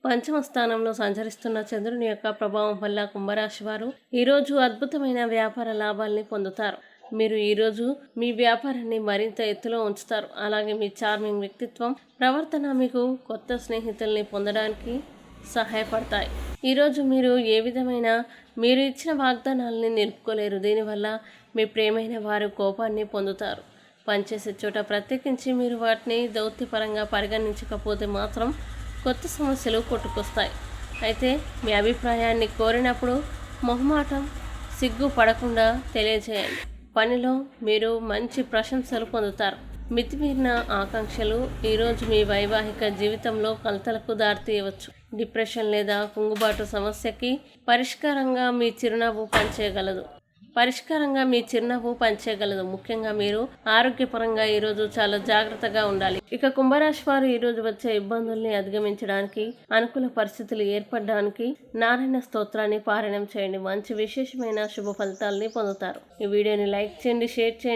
పంచమ స్థానంలో సంచరిస్తున్న చంద్రుని యొక్క ప్రభావం వల్ల కుంభరాశి వారు ఈరోజు అద్భుతమైన వ్యాపార లాభాల్ని పొందుతారు. మీరు ఈరోజు మీ వ్యాపారాన్ని మరింత ఎత్తులో ఉంచుతారు. అలాగే మీ చార్మింగ్ వ్యక్తిత్వం, ప్రవర్తన మీకు కొత్త స్నేహితుల్ని పొందడానికి సహాయపడతాయి. ఈరోజు మీరు ఏ విధమైన మీరు ఇచ్చిన వాగ్దానాలని నిలుపుకోలేరు. దీనివల్ల మీ ప్రియమైన వారు కోపాన్ని పొందుతారు. పనిచేసే చోట ప్రత్యేకించి మీరు వాటిని దౌత్యపరంగా పరిగణించకపోతే మాత్రం కొత్త సమస్యలు కొట్టుకొస్తాయి. అయితే మీ అభిప్రాయాన్ని కోరినప్పుడు మొహమాటం, సిగ్గు పడకుండా తెలియజేయండి. పనిలో మీరు మంచి ప్రశంసలు పొందుతారు. మితిమీరిన ఆకాంక్షలు ఈరోజు మీ వైవాహిక జీవితంలో కలతలకు దారితీయవచ్చు. డిప్రెషన్ లేదా కుంగుబాటు సమస్యకి పరిష్కారంగా మీ చిరునవ్వు పనిచేయగలదు. ముఖ్యంగా మీరు ఆరోగ్యపరంగా ఈరోజు చాలా జాగ్రత్తగా ఉండాలి. ఇక కుంభరాశి వారు ఈరోజు వచ్చే ఇబ్బందుల్ని అధిగమించడానికి, అనుకూల పరిస్థితులు ఏర్పడడానికి నారాయణ స్తోత్రాన్ని పారాయణం చేయండి. మంచి విశేషమైన శుభ ఫలితాలని పొందుతారు. ఈ వీడియోని లైక్ చేయండి, షేర్ చేయండి.